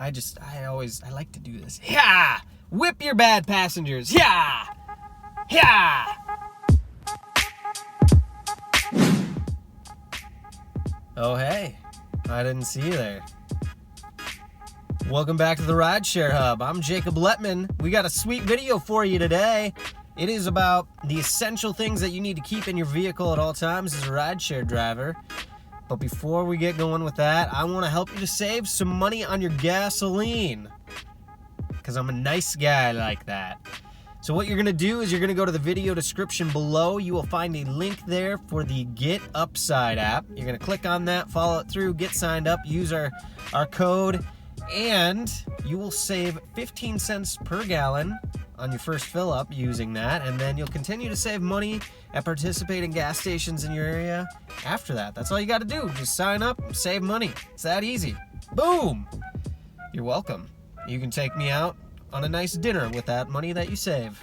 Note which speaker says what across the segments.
Speaker 1: I like to do this. Yeah! Whip your bad passengers. Yeah! Yeah! Oh, hey. I didn't see you there. Welcome back to the Rideshare Hub. I'm Jacob Letman. We got a sweet video for you today. It is about the essential things that you need to keep in your vehicle at all times as a rideshare driver. But before we get going with that, I want to help you to save some money on your gasoline. Because I'm a nice guy like that. So what you're going to do is you're going to go to the video description below. You will find a link there for the Get Upside app. You're going to click on that, follow it through, get signed up, use our code, and you will save 15 cents per gallon on your first fill up using that, and then you'll continue to save money at participating gas stations in your area after that. That's all you got to do. Just sign up, save money. It's that easy. Boom! You're welcome. You can take me out on a nice dinner with that money that you save.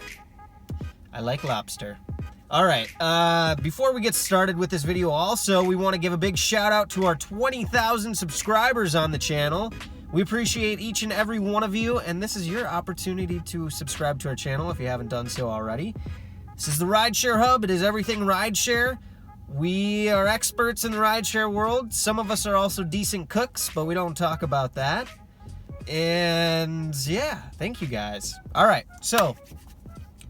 Speaker 1: I like lobster. All right, before we get started with this video, also, we want to give a big shout out to our 20,000 subscribers on the channel. We appreciate each and every one of you, and this is your opportunity to subscribe to our channel if you haven't done so already. This is the Rideshare Hub. It is everything rideshare. We are experts in the rideshare world. Some of us are also decent cooks, but we don't talk about that. And yeah, thank you guys. All right, so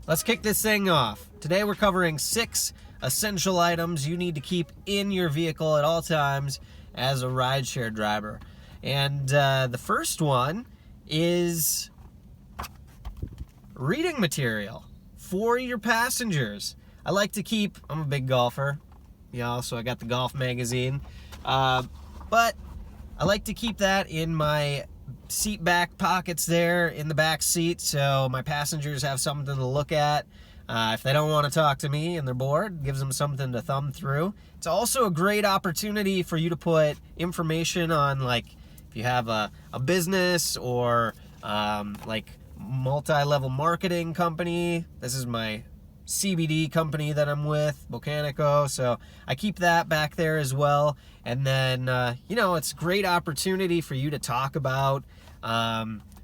Speaker 1: let's kick this thing off. Today we're covering 6 essential items you need to keep in your vehicle at all times as a rideshare driver. And the first one is reading material for your passengers. I like to keep, I'm a big golfer, so I got the golf magazine, but I like to keep that in my seat back pockets there in the back seat so my passengers have something to look at. If they don't want to talk to me and they're bored, gives them something to thumb through. It's also a great opportunity for you to put information on, like, if you have a business or like multi-level marketing company. This is my CBD company that I'm with, Bocanico, so I keep that back there as well. And then, it's a great opportunity for you to talk about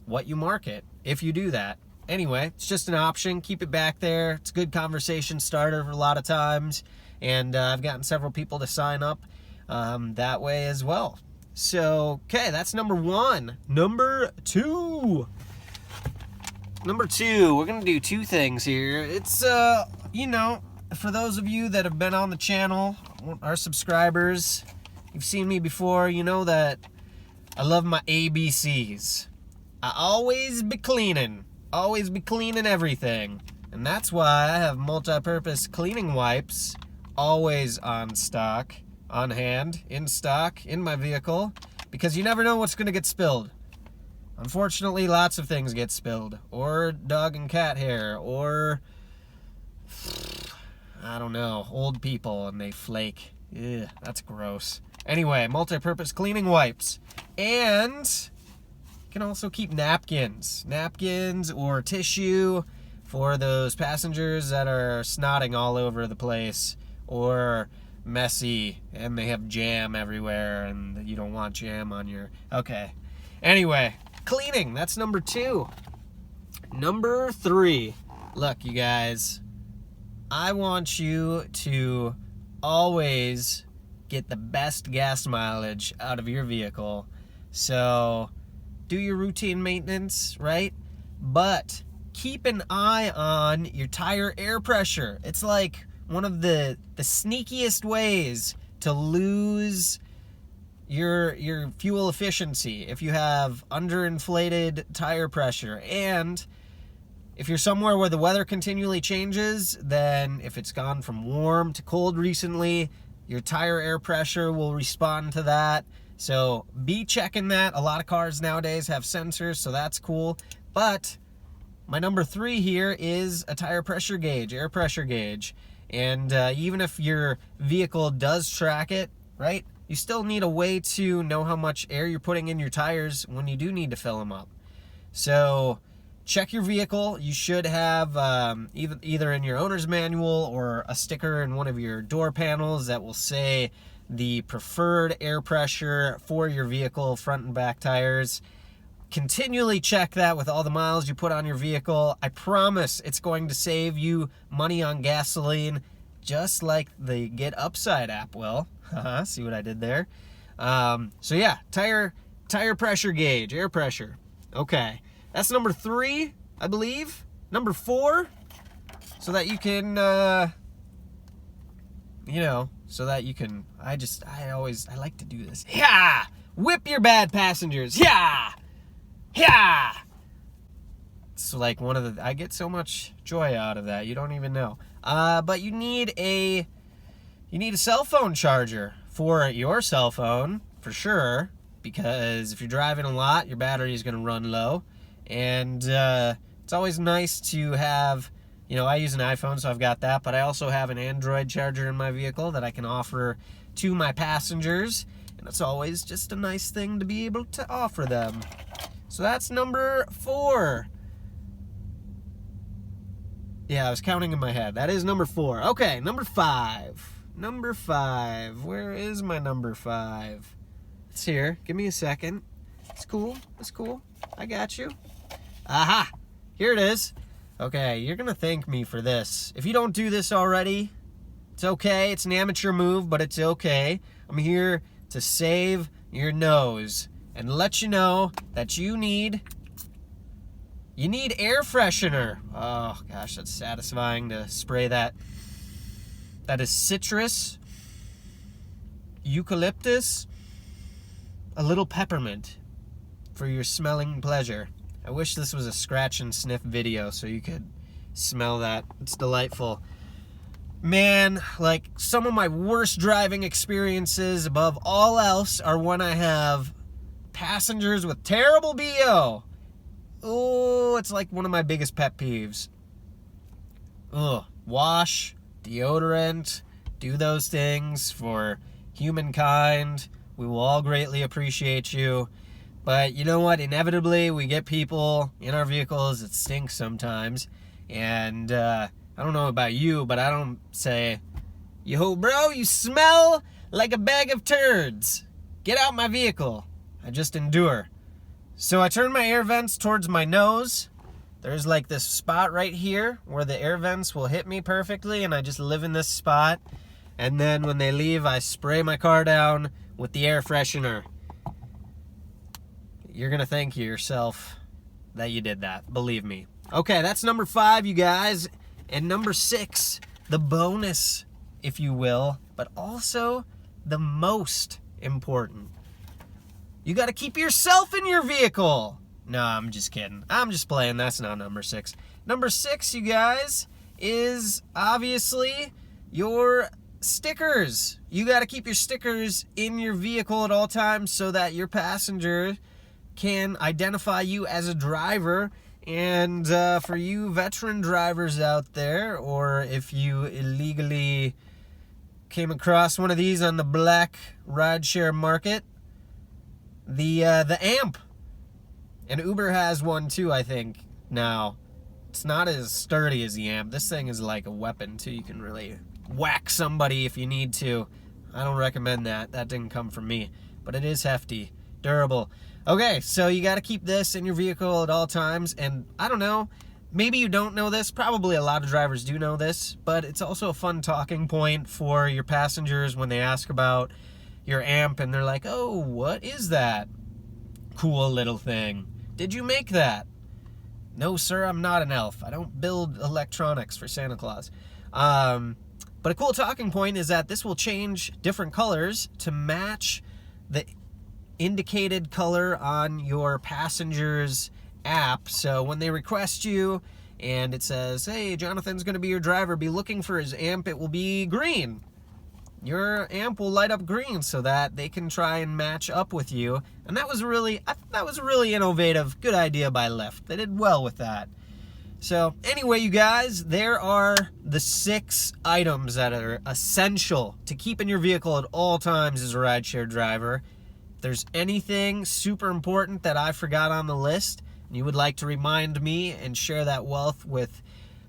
Speaker 1: what you market, if you do that. Anyway, it's just an option. Keep it back there. It's a good conversation starter a lot of times, and I've gotten several people to sign up that way as well. So, okay, that's number 1. Number 2, we're going to do 2 things here. It's, for those of you that have been on the channel, our subscribers, you've seen me before, you know that I love my ABCs. I always be cleaning everything. And that's why I have multi-purpose cleaning wipes always on stock, on hand, in stock, in my vehicle, because you never know what's going to get spilled. Unfortunately, lots of things get spilled, or dog and cat hair, or, I don't know, old people and they flake. Ugh, that's gross. Anyway, multi-purpose cleaning wipes. And you can also keep napkins or tissue for those passengers that are snotting all over the place, or messy and they have jam everywhere and you don't want jam on your... Okay. Anyway, cleaning, that's number 2. Number 3. Look, you guys, I want you to always get the best gas mileage out of your vehicle. So do your routine maintenance, right? But keep an eye on your tire air pressure. It's like one of the sneakiest ways to lose your fuel efficiency if you have underinflated tire pressure. And if you're somewhere where the weather continually changes, then if it's gone from warm to cold recently, your tire air pressure will respond to that. So be checking that. A lot of cars nowadays have sensors, so that's cool. But my number 3 here is a tire pressure gauge, air pressure gauge. And even if your vehicle does track it, right, you still need a way to know how much air you're putting in your tires when you do need to fill them up. So check your vehicle. You should have either in your owner's manual or a sticker in one of your door panels that will say the preferred air pressure for your vehicle, front and back tires. continually check that with all the miles you put on your vehicle. I promise it's going to save you money on gasoline, just like the Get Upside app will. See what I did there? So yeah, tire pressure gauge, air pressure. Okay, that's number 3, I believe. Number 4, so that you can, so that you can, I like to do this. Yeah! Whip your bad passengers. Yeah! Yeah! It's like I get so much joy out of that, you don't even know. But you need a cell phone charger for your cell phone, for sure, because if you're driving a lot, your battery is going to run low. And it's always nice to have, I use an iPhone, so I've got that, but I also have an Android charger in my vehicle that I can offer to my passengers, and it's always just a nice thing to be able to offer them. So that's number 4. Yeah, I was counting in my head. That is number 4. Okay, number 5. Number 5. Where is my number 5? It's here. Give me a second. It's cool. It's cool. I got you. Aha! Here it is. Okay, you're going to thank me for this. If you don't do this already, it's okay. It's an amateur move, but it's okay. I'm here to save your nose and let you know that you need air freshener. Oh, gosh, that's satisfying to spray that. That is citrus, eucalyptus, a little peppermint for your smelling pleasure. I wish this was a scratch and sniff video so you could smell that. It's delightful. Man, like, some of my worst driving experiences above all else are when I have passengers with terrible BO. Oh, it's like one of my biggest pet peeves. Ugh. Wash, deodorant, do those things for humankind. We will all greatly appreciate you. But you know what? Inevitably, we get people in our vehicles that stink sometimes. And I don't know about you, but I don't say, yo, bro, you smell like a bag of turds. Get out my vehicle. I just endure. So I turn my air vents towards my nose. There's like this spot right here where the air vents will hit me perfectly, and I just live in this spot. And then when they leave, I spray my car down with the air freshener. You're going to thank yourself that you did that, believe me. Okay, that's number 5, you guys. And number 6, the bonus, if you will, but also the most important. You got to keep yourself in your vehicle. No, I'm just kidding. I'm just playing. That's not number 6. Number 6, you guys, is obviously your stickers. You got to keep your stickers in your vehicle at all times so that your passenger can identify you as a driver. And for you veteran drivers out there, or if you illegally came across one of these on the black rideshare market, the amp. And Uber has one too, I think, now. It's not as sturdy as the amp. This thing is like a weapon too. You can really whack somebody if you need to. I don't recommend that. That didn't come from me. But it is hefty, durable. Okay, so you got to keep this in your vehicle at all times. And I don't know, maybe you don't know this. Probably a lot of drivers do know this. But it's also a fun talking point for your passengers when they ask about your amp. And they're like, oh, what is that cool little thing? Did you make that? No, sir, I'm not an elf. I don't build electronics for Santa Claus. But a cool talking point is that this will change different colors to match the indicated color on your passenger's app. So when they request you and it says, hey, Jonathan's going to be your driver, be looking for his amp, it will be green. Your amp will light up green so that they can try and match up with you. And that was really innovative. Good idea by Lyft. They did well with that. So anyway, you guys, there are the 6 items that are essential to keep in your vehicle at all times as a rideshare driver. If there's anything super important that I forgot on the list, and you would like to remind me and share that wealth with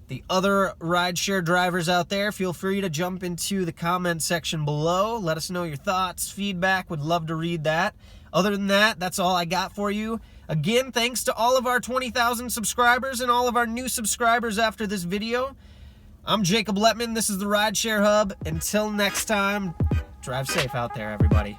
Speaker 1: the other rideshare drivers out there, feel free to jump into the comment section below. Let us know your thoughts, feedback. Would love to read that. Other than that, that's all I got for you. Again, thanks to all of our 20,000 subscribers and all of our new subscribers after this video. I'm Jacob Letman. This is the Rideshare Hub. Until next time, drive safe out there, everybody.